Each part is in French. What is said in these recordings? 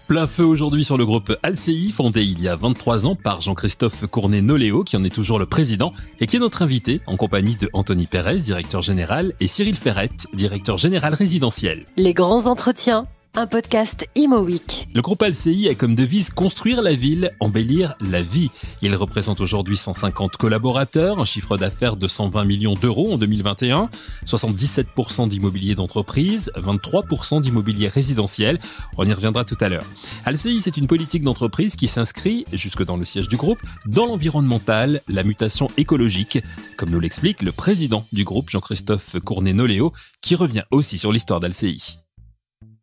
Plein feu aujourd'hui sur le groupe Alcei, fondé il y a 23 ans par Jean-Christophe Cournet-Noléo, qui en est toujours le président et qui est notre invité en compagnie de Anthony Pérez, directeur général, et Cyril Ferrette, directeur général résidentiel. Les grands entretiens. Un podcast Imo Week. Le groupe Alcei a comme devise construire la ville, embellir la vie. Il représente aujourd'hui 150 collaborateurs, un chiffre d'affaires de 120 millions d'euros en 2021, 77% d'immobilier d'entreprise, 23% d'immobilier résidentiel. On y reviendra tout à l'heure. Alcei, c'est une politique d'entreprise qui s'inscrit, jusque dans le siège du groupe, dans l'environnemental, la mutation écologique, comme nous l'explique le président du groupe, Jean-Christophe Cournet-Noléo, qui revient aussi sur l'histoire d'Alcei.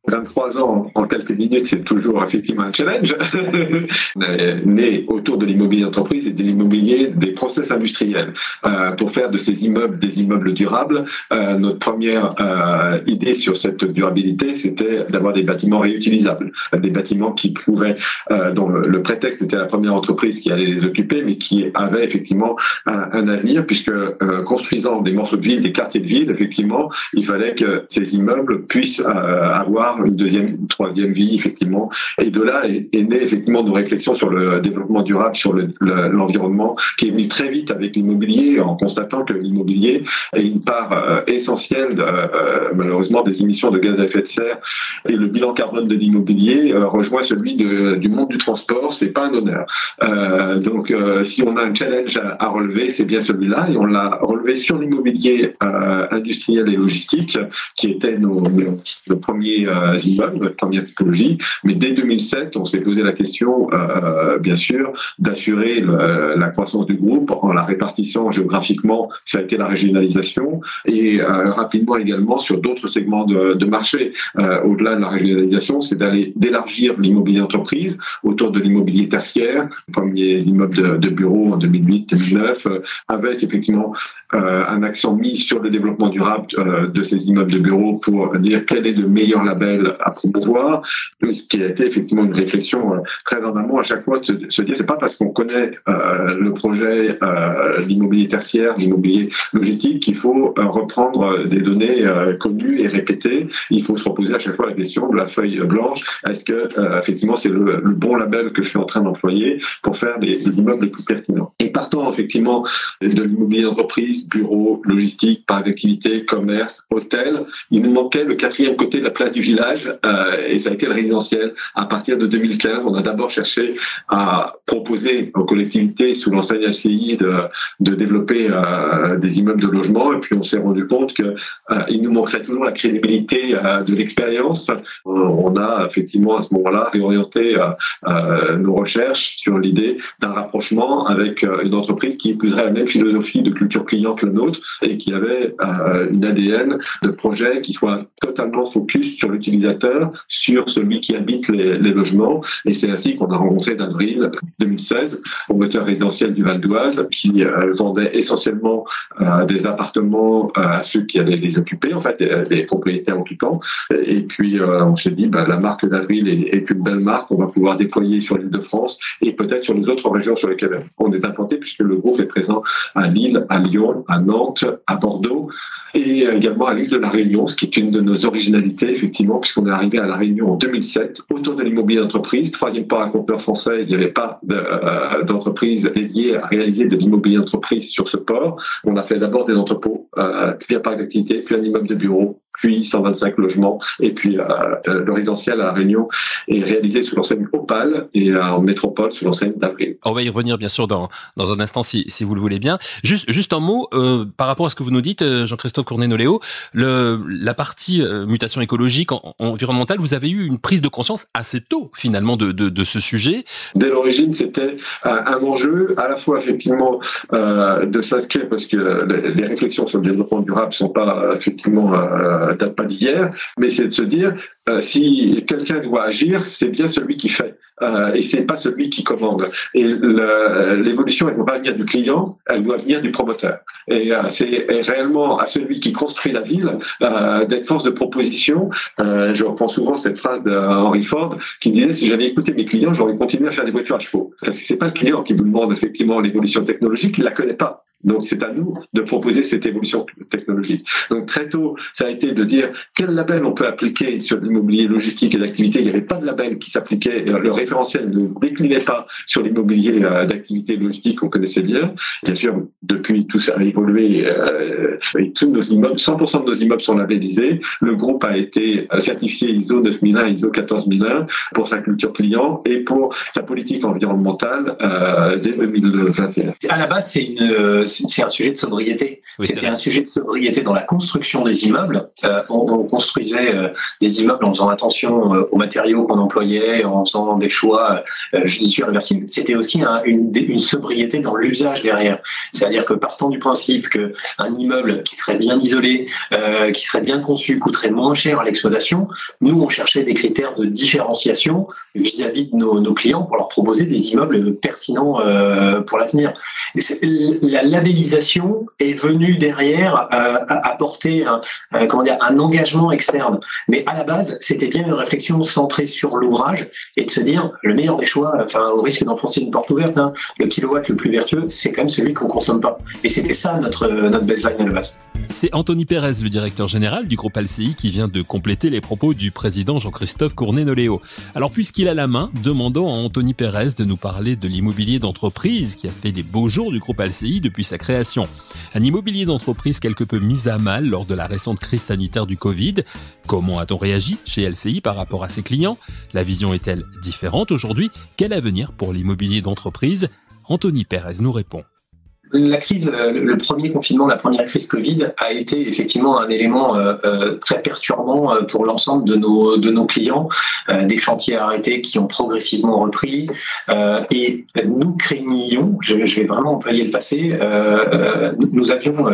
23 ans en quelques minutes, c'est toujours effectivement un challenge. On est né autour de l'immobilier d'entreprise et de l'immobilier des process industriels pour faire de ces immeubles des immeubles durables. Notre première idée sur cette durabilité, c'était d'avoir des bâtiments réutilisables, des bâtiments qui pouvaient, dont le prétexte était la première entreprise qui allait les occuper, mais qui avait effectivement un avenir, puisque construisant des morceaux de ville, des quartiers de ville, effectivement, il fallait que ces immeubles puissent avoir une deuxième, une troisième vie, effectivement. Et de là est née effectivement nos réflexions sur le développement durable, sur l'environnement, qui est venu très vite avec l'immobilier, en constatant que l'immobilier est une part essentielle, malheureusement, des émissions de gaz à effet de serre. Et le bilan carbone de l'immobilier rejoint celui du monde du transport. C'est pas un honneur. Donc, si on a un challenge à relever, c'est bien celui-là. Et on l'a relevé sur l'immobilier industriel et logistique, qui étaient nos premiers immeubles, notre première typologie. Mais dès 2007, on s'est posé la question, bien sûr, d'assurer la croissance du groupe en la répartissant géographiquement. Ça a été la régionalisation et rapidement également sur d'autres segments de marché. Au-delà de la régionalisation, c'est d'élargir l'immobilier d'entreprise autour de l'immobilier tertiaire, premiers immeubles de bureaux en 2008-2009, avec effectivement un accent mis sur le développement durable de ces immeubles de bureaux pour dire quel est le meilleur label à promouvoir, ce qui a été effectivement une réflexion très en amont à chaque fois de se dire c'est pas parce qu'on connaît le projet, l'immobilier tertiaire, l'immobilier logistique qu'il faut reprendre des données connues et répétées. Il faut se reposer à chaque fois la question de la feuille blanche, est-ce que effectivement c'est le bon label que je suis en train d'employer pour faire des immeubles les plus pertinents. Et partant effectivement de l'immobilier d'entreprise, bureau, logistique, parc d'activité, commerce, hôtel, il nous manquait le quatrième côté de la place du village et ça a été le résidentiel. À partir de 2015, on a d'abord cherché à proposer aux collectivités sous l'enseigne Alcei de développer des immeubles de logement et puis on s'est rendu compte qu'il nous manquerait toujours la crédibilité de l'expérience. On a effectivement à ce moment-là réorienté nos recherches sur l'idée d'un rapprochement avec une entreprise qui épouserait la même philosophie de culture client que la nôtre et qui avait une ADN de projet qui soit totalement focus sur l'utilisateur, sur celui qui habite les logements. Et c'est ainsi qu'on a rencontré d'avril 2016 promoteur résidentiel du Val d'Oise qui vendait essentiellement des appartements à ceux qui allaient les occuper, en fait, des propriétaires occupants. Et puis, on s'est dit, la marque d'Avril est une belle marque, on va pouvoir déployer sur l'Île-de-France et peut-être sur les autres régions sur lesquelles on est implanté, puisque le groupe est présent à Lille, à Lyon, à Nantes, à Bordeaux et également à l'île de la Réunion, ce qui est une de nos originalités, effectivement, puisqu'on est arrivé à la Réunion en 2007, autour de l'immobilier d'entreprise. Troisième port à conteneur français, il n'y avait pas d'entreprise dédiée à réaliser de l'immobilier d'entreprise sur ce port. On a fait d'abord des entrepôts, puis un parc d'activité, puis un immeuble de bureau, puis 125 logements, et puis le résidentiel à La Réunion est réalisé sous l'enseigne Opal et en métropole sous l'enseigne d'Avril. On va y revenir bien sûr dans un instant si vous le voulez bien. Juste un mot par rapport à ce que vous nous dites, Jean-Christophe Cournet-Noléo, la partie mutation écologique, environnementale, vous avez eu une prise de conscience assez tôt finalement de ce sujet. Dès l'origine, c'était un enjeu à la fois effectivement de s'inscrire parce que les réflexions sur le développement durable sont pas effectivement date pas d'hier, mais c'est de se dire si quelqu'un doit agir, c'est bien celui qui fait. Et c'est pas celui qui commande. Et l'évolution, elle ne doit pas venir du client, elle doit venir du promoteur. Et c'est réellement à celui qui construit la ville d'être force de proposition. Je reprends souvent cette phrase d'Henry Ford qui disait si j'avais écouté mes clients, j'aurais continué à faire des voitures à chevaux. Parce que c'est pas le client qui vous demande effectivement l'évolution technologique, il la connaît pas. Donc, c'est à nous de proposer cette évolution technologique. Donc, très tôt, ça a été de dire quel label on peut appliquer sur l'immobilier logistique et d'activité. Il n'y avait pas de label qui s'appliquait. Le référentiel ne déclinait pas sur l'immobilier d'activité logistique qu'on connaissait bien. Bien sûr, depuis, tout ça a évolué et tous nos immeubles, 100% de nos immeubles sont labellisés. Le groupe a été certifié ISO 9001, ISO 14001 pour sa culture client et pour sa politique environnementale dès 2021. À la base, c'est un sujet de sobriété. Oui, c'était un sujet de sobriété dans la construction des immeubles. On construisait des immeubles en faisant attention aux matériaux qu'on employait, en faisant des choix judicieux réversibles. C'était aussi une sobriété dans l'usage derrière. C'est-à-dire que partant du principe qu'un immeuble qui serait bien isolé, qui serait bien conçu, coûterait moins cher à l'exploitation, nous, on cherchait des critères de différenciation vis-à-vis de nos clients pour leur proposer des immeubles pertinents pour l'avenir. La labellisation est venue derrière apporter un engagement externe. Mais à la base, c'était bien une réflexion centrée sur l'ouvrage et de se dire le meilleur des choix, au risque d'enfoncer une porte ouverte, le kilowatt le plus vertueux, c'est quand même celui qu'on consomme pas. Et c'était ça notre baseline à la base. C'est Anthony Pérez, le directeur général du groupe Alcei, qui vient de compléter les propos du président Jean-Christophe Cournet-Noléo. Alors, puisqu'il a la main, demandons à Anthony Pérez de nous parler de l'immobilier d'entreprise qui a fait les beaux jours du groupe Alcei depuis sa création. Un immobilier d'entreprise quelque peu mis à mal lors de la récente crise sanitaire du Covid. Comment a-t-on réagi chez Alcei par rapport à ses clients? La vision est-elle différente aujourd'hui? Quel avenir pour l'immobilier d'entreprise? Anthony Pérez nous répond. La crise, le premier confinement, la première crise Covid a été effectivement un élément très perturbant pour l'ensemble de nos clients, des chantiers arrêtés qui ont progressivement repris et nous craignions, je vais vraiment employer le passé, nous avions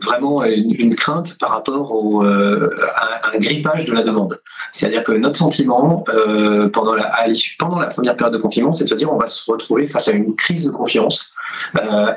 vraiment une crainte par rapport à un grippage de la demande. C'est-à-dire que notre sentiment pendant la première période de confinement, c'est de se dire on va se retrouver face à une crise de confiance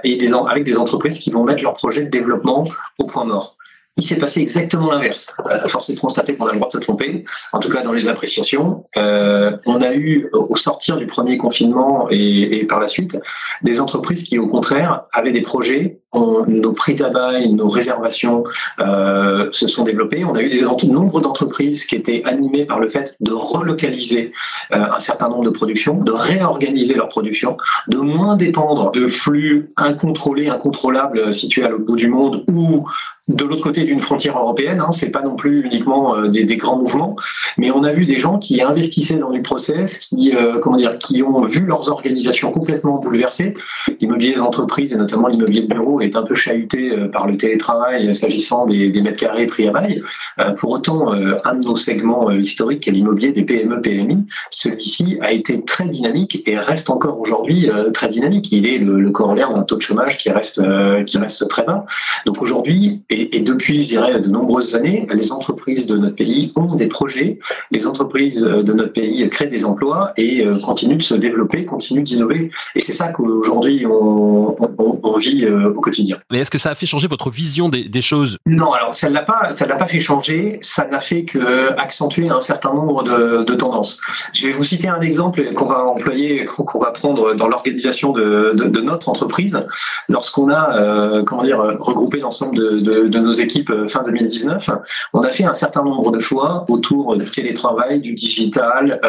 et avec des entreprises qui vont mettre leur projet de développement au point mort. Il s'est passé exactement l'inverse. Force est de constater qu'on a le droit de se tromper, en tout cas dans les appréciations. On a eu, au sortir du premier confinement et par la suite, des entreprises qui, au contraire, avaient des projets. Nos prises à bail, nos réservations se sont développées. On a eu nombre d'entreprises qui étaient animées par le fait de relocaliser un certain nombre de productions, de réorganiser leur production, de moins dépendre de flux incontrôlés, incontrôlables situés à l'autre bout du monde ou de l'autre côté d'une frontière européenne. C'est pas non plus uniquement des grands mouvements, mais on a vu des gens qui investissaient dans du process, qui ont vu leurs organisations complètement bouleversées. L'immobilier d'entreprise et notamment l'immobilier de bureau est un peu chahuté par le télétravail s'agissant des mètres carrés pris à bail. Pour autant, un de nos segments historiques, qui est l'immobilier des PME-PMI, celui-ci a été très dynamique et reste encore aujourd'hui très dynamique. Il est le corollaire d'un taux de chômage qui reste très bas. Donc aujourd'hui, et depuis, je dirais, de nombreuses années, les entreprises de notre pays ont des projets, les entreprises de notre pays créent des emplois et continuent de se développer, continuent d'innover. Et c'est ça qu'aujourd'hui, on vit au quotidien. Mais est-ce que ça a fait changer votre vision des choses? Non, alors ça ne l'a pas fait changer, ça n'a fait qu'accentuer un certain nombre de tendances. Je vais vous citer un exemple qu'on va employer, qu'on va prendre dans l'organisation de notre entreprise. Lorsqu'on a regroupé l'ensemble de nos équipes fin 2019, on a fait un certain nombre de choix autour du télétravail, du digital,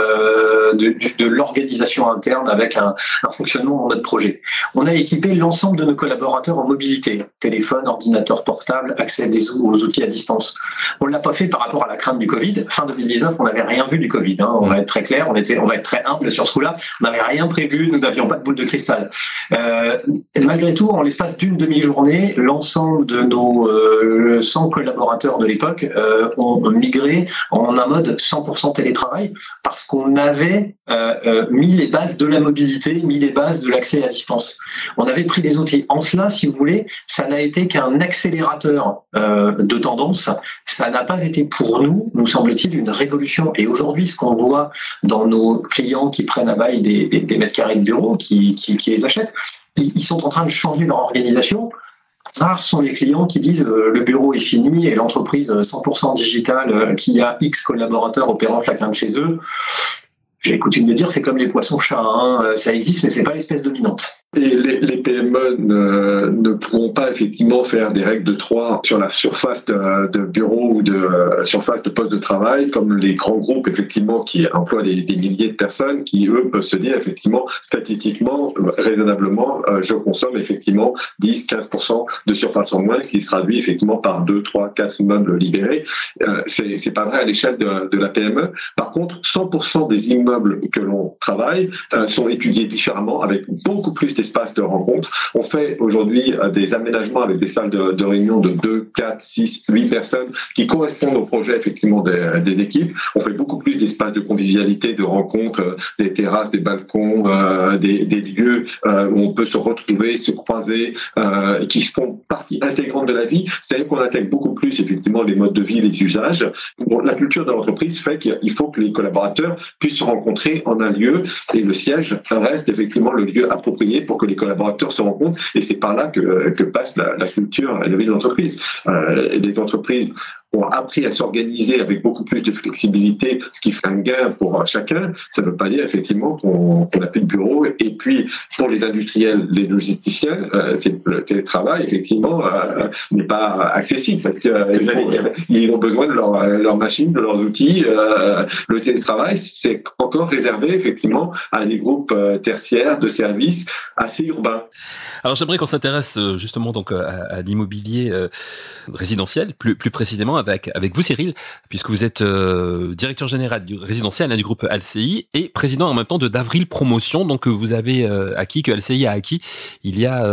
de l'organisation interne avec un fonctionnement dans notre projet. On a équipé l'ensemble de nos collaborateurs en mobilité, téléphone, ordinateur portable, accès aux outils à distance. On ne l'a pas fait par rapport à la crainte du Covid. Fin 2019, on n'avait rien vu du Covid. On va être très clair, on va être très humble sur ce coup-là. On n'avait rien prévu, nous n'avions pas de boule de cristal. Et malgré tout, en l'espace d'une demi-journée, l'ensemble de nos 100 collaborateurs de l'époque ont migré en un mode 100% télétravail parce qu'on avait mis les bases de la mobilité, mis les bases de l'accès à distance. On avait pris des outils. En cela, si vous voulez, ça n'a été qu'un accélérateur de tendance. Ça n'a pas été pour nous semble-t-il, une révolution. Et aujourd'hui, ce qu'on voit dans nos clients qui prennent à bail des mètres carrés de bureau, qui les achètent, ils sont en train de changer leur organisation. Rares sont les clients qui disent le bureau est fini et l'entreprise 100% digitale qui a X collaborateurs opérant chacun de chez eux. J'ai coutume de dire c'est comme les poissons-chats, ça existe mais c'est pas l'espèce dominante. Et les PME ne pourront pas effectivement faire des règles de 3 sur la surface de bureau ou de surface de poste de travail, comme les grands groupes effectivement qui emploient des milliers de personnes, qui eux peuvent se dire effectivement statistiquement, raisonnablement, je consomme effectivement 10-15% de surface en moins, ce qui se traduit effectivement par 2, 3, 4 immeubles libérés. C'est pas vrai à l'échelle de la PME. Par contre, 100% des immeubles que l'on travaille sont étudiés différemment, avec beaucoup plus d'espace de rencontre. On fait aujourd'hui des aménagements avec des salles de réunion de 2, 4, 6, 8 personnes qui correspondent au projet effectivement des équipes. On fait beaucoup plus d'espaces de convivialité, de rencontres, des terrasses, des balcons, des lieux où on peut se retrouver, se croiser, qui font partie intégrante de la vie. C'est-à-dire qu'on intègre beaucoup plus effectivement les modes de vie, les usages. Bon, la culture de l'entreprise fait qu'il faut que les collaborateurs puissent se rencontrer en un lieu, et le siège reste effectivement le lieu approprié pour que les collaborateurs se rencontrent, et c'est par là que passe la culture et la vie de l'entreprise. Les entreprises ont appris à s'organiser avec beaucoup plus de flexibilité, ce qui fait un gain pour chacun. Ça ne veut pas dire effectivement qu'on n'a plus de bureau. Et puis pour les industriels, les logisticiens, le télétravail effectivement n'est pas assez fixe. Ils ont besoin de leurs machines, de leurs outils. Le télétravail, c'est encore réservé effectivement à des groupes tertiaires de services assez urbains. Alors j'aimerais qu'on s'intéresse justement donc à l'immobilier résidentiel, plus précisément avec vous, Cyril, puisque vous êtes directeur général du résidentiel du groupe LCI et président en même temps de d'Avril Promotion, donc vous avez acquis, que LCI a acquis il y a,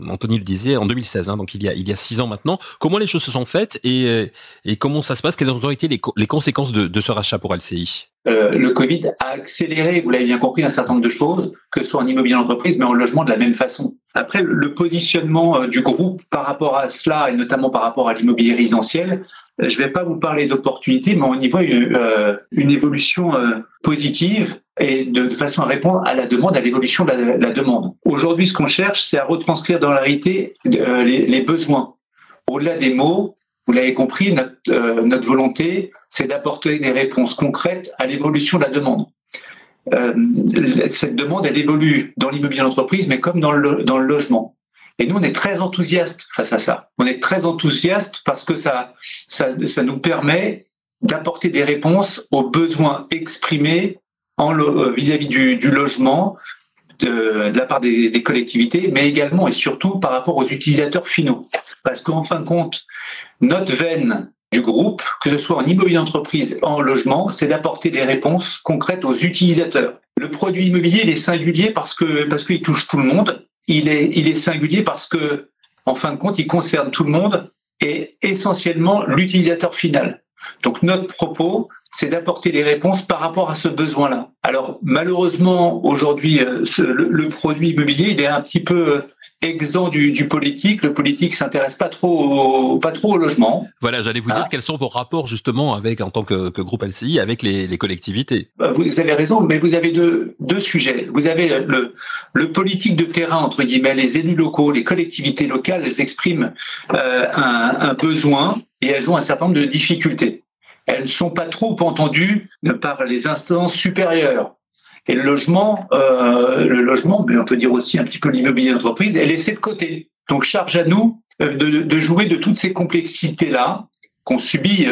Anthony le disait, en 2016, donc il y a 6 ans maintenant. Comment les choses se sont faites et comment ça se passe? Quelles ont été les conséquences de ce rachat pour LCI? Le Covid a accéléré, vous l'avez bien compris, un certain nombre de choses, que ce soit en immobilier d'entreprise, mais en logement de la même façon. Après, le positionnement du groupe par rapport à cela, et notamment par rapport à l'immobilier résidentiel, je ne vais pas vous parler d'opportunités, mais on y voit une évolution positive et de façon à répondre à la demande, à l'évolution de la demande. Aujourd'hui, ce qu'on cherche, c'est à retranscrire dans la réalité les besoins. Au-delà des mots, vous l'avez compris, notre volonté, c'est d'apporter des réponses concrètes à l'évolution de la demande. Cette demande, elle évolue dans l'immobilier d'entreprise, mais comme dans le logement. Et nous, on est très enthousiastes face à ça. On est très enthousiastes parce que ça nous permet d'apporter des réponses aux besoins exprimés vis-à-vis du logement, de la part des collectivités, mais également et surtout par rapport aux utilisateurs finaux. Parce qu'en fin de compte, notre veine du groupe, que ce soit en immobilier d'entreprise, en logement, c'est d'apporter des réponses concrètes aux utilisateurs. Le produit immobilier, il est singulier parce qu'il touche tout le monde. Il est singulier parce que, en fin de compte, il concerne tout le monde et essentiellement l'utilisateur final. Donc notre propos, c'est d'apporter des réponses par rapport à ce besoin-là. Alors malheureusement, aujourd'hui, le produit immobilier, il est un petit peu exempt du politique. Le politique s'intéresse pas trop au logement. Voilà, j'allais vous dire quels sont vos rapports justement en tant que groupe LCI avec les collectivités. Vous avez raison, mais vous avez deux sujets. Vous avez le politique de terrain, entre guillemets, les élus locaux, les collectivités locales, elles expriment un besoin et elles ont un certain nombre de difficultés. Elles ne sont pas trop entendues par les instances supérieures. Et le logement, mais on peut dire aussi un petit peu l'immobilier d'entreprise, est laissé de côté. Donc charge à nous de jouer de toutes ces complexités-là qu'on subit,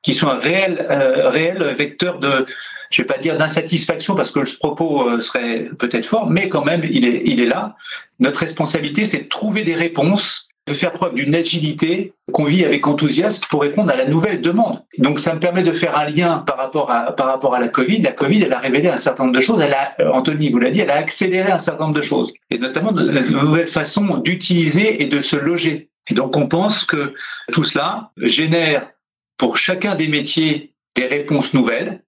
qui sont un réel vecteur de, je vais pas dire d'insatisfaction parce que ce propos serait peut-être fort, mais quand même il est là. Notre responsabilité, c'est de trouver des réponses, de faire preuve d'une agilité qu'on vit avec enthousiasme pour répondre à la nouvelle demande. Donc ça me permet de faire un lien par rapport à la Covid. La Covid, elle a révélé un certain nombre de choses. Anthony vous l'a dit, elle a accéléré un certain nombre de choses. Et notamment de nouvelles façons d'utiliser et de se loger. Et donc on pense que tout cela génère pour chacun des métiers des réponses nouvelles,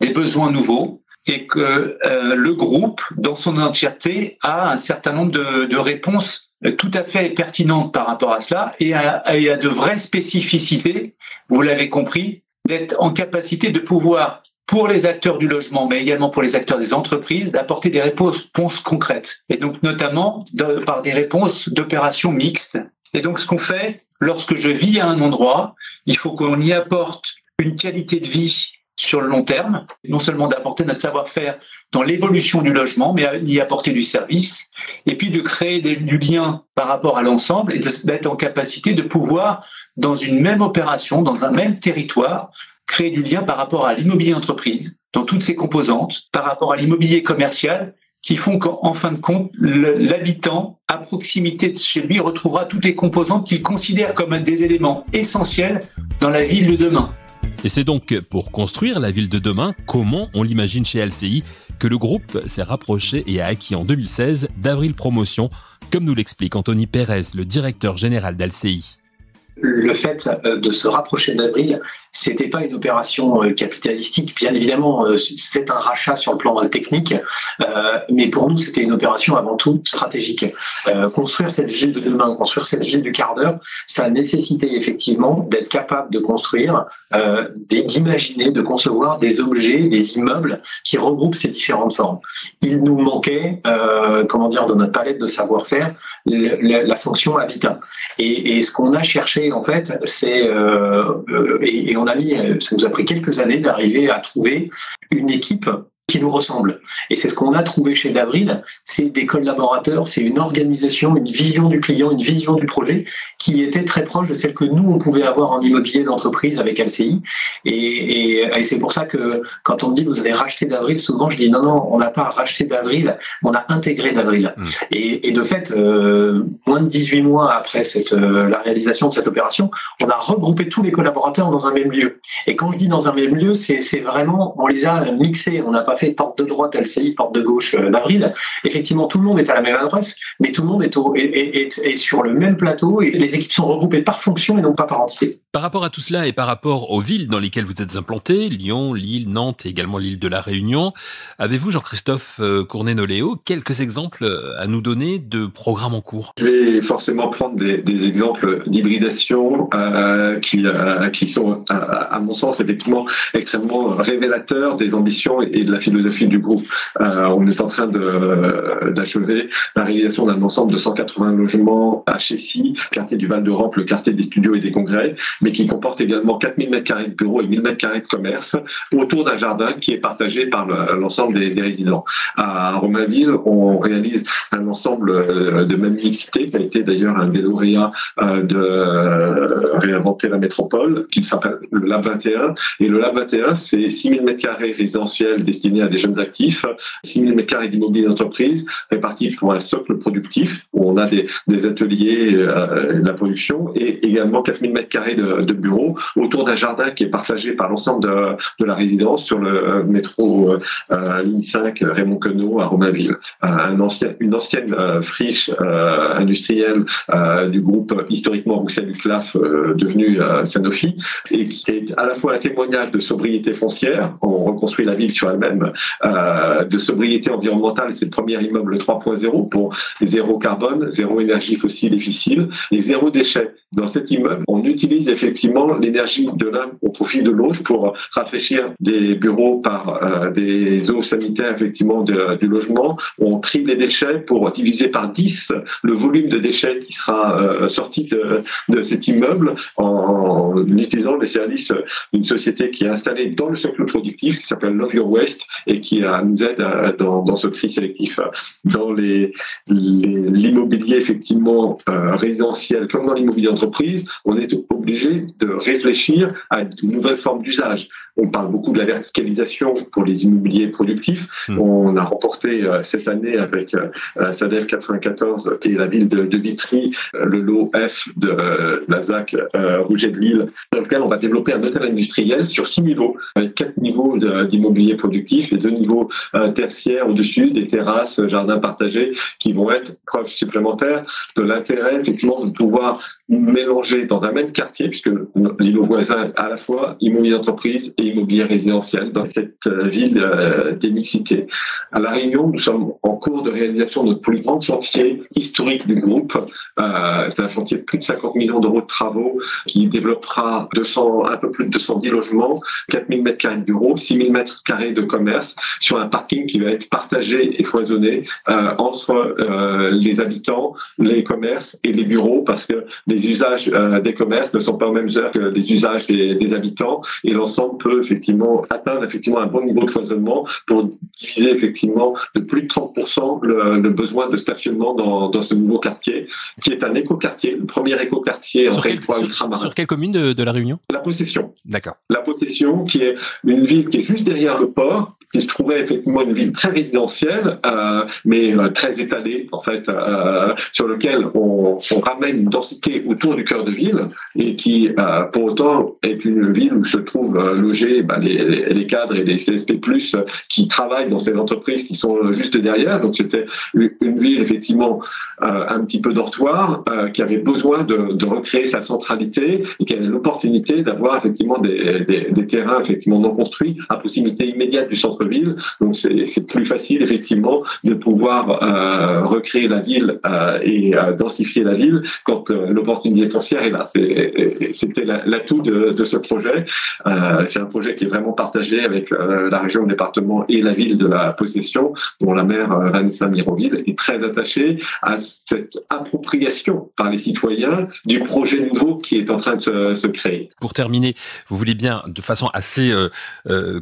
des besoins nouveaux, et que le groupe, dans son entièreté, a un certain nombre de réponses tout à fait pertinentes par rapport à cela et à de vraies spécificités, vous l'avez compris, d'être en capacité de pouvoir, pour les acteurs du logement, mais également pour les acteurs des entreprises, d'apporter des réponses concrètes. Et donc notamment par des réponses d'opérations mixtes. Et donc ce qu'on fait, lorsque je vis à un endroit, il faut qu'on y apporte une qualité de vie sur le long terme, non seulement d'apporter notre savoir-faire dans l'évolution du logement, mais d'y apporter du service, et puis de créer du lien par rapport à l'ensemble et d'être en capacité de pouvoir, dans une même opération, dans un même territoire, créer du lien par rapport à l'immobilier entreprise, dans toutes ses composantes, par rapport à l'immobilier commercial, qui font qu'en fin de compte, l'habitant, à proximité de chez lui, retrouvera toutes les composantes qu'il considère comme des éléments essentiels dans la ville de demain. Et c'est donc pour construire la ville de demain, comment on l'imagine chez LCI, que le groupe s'est rapproché et a acquis en 2016 d'Avril Promotion, comme nous l'explique Anthony Pérez, le directeur général d'LCI. Le fait de se rapprocher d'Avril, c'était pas une opération capitalistique. Bien évidemment, c'est un rachat sur le plan technique, mais pour nous, c'était une opération avant tout stratégique. Construire cette ville de demain, construire cette ville du quart d'heure, ça a nécessité effectivement d'être capable de construire, d'imaginer, de concevoir des objets, des immeubles qui regroupent ces différentes formes. Il nous manquait, dans notre palette de savoir-faire, la fonction habitat. Et ce qu'on a cherché en fait, c'est et on a mis, ça nous a pris quelques années d'arriver à trouver une équipe qui nous ressemble. Et c'est ce qu'on a trouvé chez d'Avril, c'est des collaborateurs, c'est une organisation, une vision du client, une vision du projet qui était très proche de celle que nous, on pouvait avoir en immobilier d'entreprise avec LCI. Et c'est pour ça que quand on me dit vous avez racheté d'Avril, souvent je dis non, on n'a pas racheté d'Avril, on a intégré d'Avril. Et de fait, moins de 18 mois après la réalisation de cette opération, on a regroupé tous les collaborateurs dans un même lieu. Et quand je dis dans un même lieu, c'est vraiment, on les a mixés, on n'a pas fait porte de droite LCI, porte de gauche d'Avril. Effectivement, tout le monde est à la même adresse, mais tout le monde est sur le même plateau et les équipes sont regroupées par fonction et non pas par entité. Par rapport à tout cela et par rapport aux villes dans lesquelles vous êtes implantés, Lyon, Lille, Nantes et également l'île de la Réunion, avez-vous, Jean-Christophe Cournet-Noléo, quelques exemples à nous donner de programmes en cours? Je vais forcément prendre des exemples d'hybridation qui sont, à mon sens, effectivement extrêmement révélateurs des ambitions et de la philosophie du groupe. On est en train d'achever la réalisation d'un ensemble de 180 logements à Chessy, quartier du Val-d'Europe, le quartier des studios et des congrès, mais qui comporte également 4000 m² de bureaux et 1000 m² de commerce autour d'un jardin qui est partagé par l'ensemble des résidents. À Romainville, on réalise un ensemble de même mixité qui a été d'ailleurs un des lauréats de Réinventer la métropole, qui s'appelle le Lab 21. Et le Lab 21, c'est 6000 m² résidentiels destinés à des jeunes actifs, 6000 m² d'immobilier d'entreprise répartis pour un socle productif où on a des ateliers de la production et également 4000 m² de bureaux autour d'un jardin qui est partagé par l'ensemble de la résidence sur le métro ligne 5 Raymond Queneau à Romainville. Une ancienne friche industrielle du groupe historiquement Roussel-Claf devenu Sanofi et qui est à la fois un témoignage de sobriété foncière, on reconstruit la ville sur elle-même, de sobriété environnementale, c'est le premier immeuble 3.0 pour zéro carbone, zéro énergie fossile et fissile et zéro déchet. Dans cet immeuble, on utilise effectivement l'énergie de l'un au profit de l'autre pour rafraîchir des bureaux par des eaux sanitaires effectivement du logement. On trie les déchets pour diviser par 10 le volume de déchets qui sera sorti de cet immeuble en utilisant les services d'une société qui est installée dans le socle productif qui s'appelle Love Your Waste et qui nous aide dans ce tri sélectif. Dans l'immobilier effectivement résidentiel comme dans l'immobilier d'entreprise, on est obligé de réfléchir à de nouvelles formes d'usage. On parle beaucoup de la verticalisation pour les immobiliers productifs. On a remporté cette année avec SADEF 94, qui est la ville de Vitry, le lot F de la ZAC Rouget de Lille, dans lequel on va développer un hôtel industriel sur 6 niveaux, avec 4 niveaux d'immobilier productif et 2 niveaux tertiaires au-dessus, des terrasses, jardins partagés, qui vont être preuve supplémentaire de l'intérêt effectivement de pouvoir mélanger dans un même quartier, puisque l'îlot voisin à la fois immobilier d'entreprise et immobilier résidentiel dans cette ville des mixités. À La Réunion, nous sommes en cours de réalisation de notre plus grand chantier historique du groupe, C'est un chantier de plus de 50 millions d'euros de travaux qui développera un peu plus de 210 logements, 4000 m² de bureaux, 6000 m² de commerce sur un parking qui va être partagé et foisonné entre les habitants, les commerces et les bureaux, parce que les usages des commerces ne sont pas aux mêmes heures que les usages des habitants, et l'ensemble peut effectivement atteindre un bon niveau de foisonnement pour diviser effectivement de plus de 30% le besoin de stationnement dans ce nouveau quartier, qui est un écoquartier, le premier écoquartier en territoire ultramarin. Sur quelle commune de La Réunion ? La Possession. D'accord. La Possession, qui est une ville qui est juste derrière le port, qui se trouvait effectivement une ville très résidentielle, mais très étalée en fait, sur lequel on ramène une densité autour du cœur de ville, et qui pour autant est une ville où se trouvent logés les cadres et les CSP+, qui travaillent dans ces entreprises qui sont juste derrière. Donc c'était une ville effectivement un petit peu dortoir, qui avait besoin de recréer sa centralité et qui avait l'opportunité d'avoir effectivement des terrains effectivement non construits à proximité immédiate du centre-ville. Donc c'est plus facile effectivement de pouvoir recréer la ville et densifier la ville quand l'opportunité foncière est là. C'était l'atout de ce projet. C'est un projet qui est vraiment partagé avec la région, le département et la ville de la Possession, dont la maire Vanessa Miroville est très attachée à cette appropriation par les citoyens du projet nouveau qui est en train de se créer. Pour terminer, vous voulez bien, de façon assez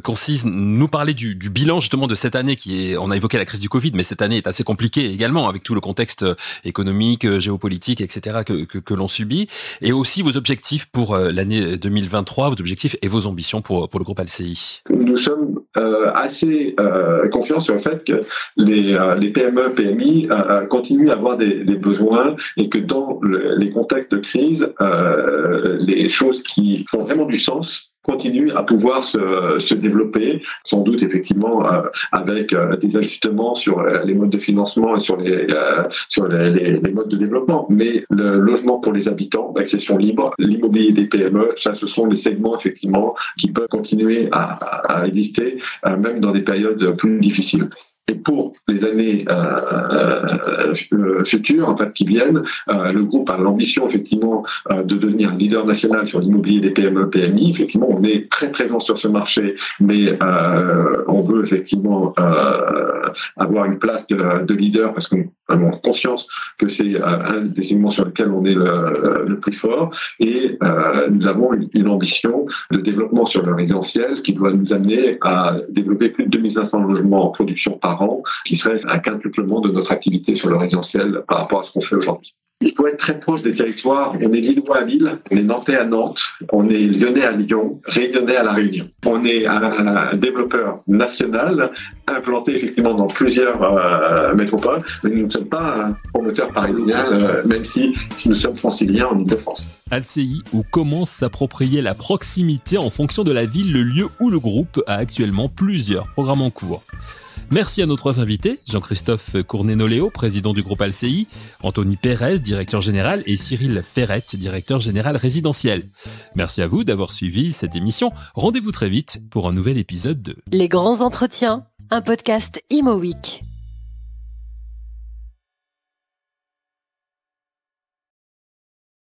concise, nous parler du bilan justement de cette année on a évoqué la crise du Covid, mais cette année est assez compliquée également avec tout le contexte économique, géopolitique, etc. que l'on subit, et aussi vos objectifs pour l'année 2023, vos objectifs et vos ambitions pour le groupe LCI. Nous sommes assez confiants sur le fait que les PME, PMI continuent à avoir des besoins, et que dans les contextes de crise, les choses qui font vraiment du sens continuent à pouvoir se développer, sans doute effectivement avec des ajustements sur les modes de financement et sur les modes de développement. Mais le logement pour les habitants, l'accession libre, l'immobilier des PME, ça ce sont les segments effectivement qui peuvent continuer à exister même dans des périodes plus difficiles. Et pour les années futures, en fait, qui viennent, le groupe a l'ambition effectivement de devenir un leader national sur l'immobilier des PME, PMI. Effectivement, on est très présent sur ce marché, mais on veut effectivement avoir une place de leader, parce qu'on a conscience que c'est un des segments sur lesquels on est le plus fort. Et nous avons une ambition de développement sur le résidentiel qui doit nous amener à développer plus de 2500 logements en production par an, qui serait un quintuplement de notre activité sur le résidentiel par rapport à ce qu'on fait aujourd'hui. Il faut être très proche des territoires. On est Lillois à Lille, on est Nantais à Nantes, on est Lyonnais à Lyon, Réunionnais à La Réunion. On est un développeur national implanté effectivement dans plusieurs métropoles, mais nous ne sommes pas un promoteur parisien, même si nous sommes franciliens en Ile-de-France. LCI, ou comment s'approprier la proximité en fonction de la ville, le lieu où le groupe a actuellement plusieurs programmes en cours. Merci à nos trois invités, Jean-Christophe Cournet-Noléo, président du groupe LCI, Anthony Pérez, directeur général, et Cyril Ferrette, directeur général résidentiel. Merci à vous d'avoir suivi cette émission. Rendez-vous très vite pour un nouvel épisode de Les grands entretiens, un podcast Imo Week.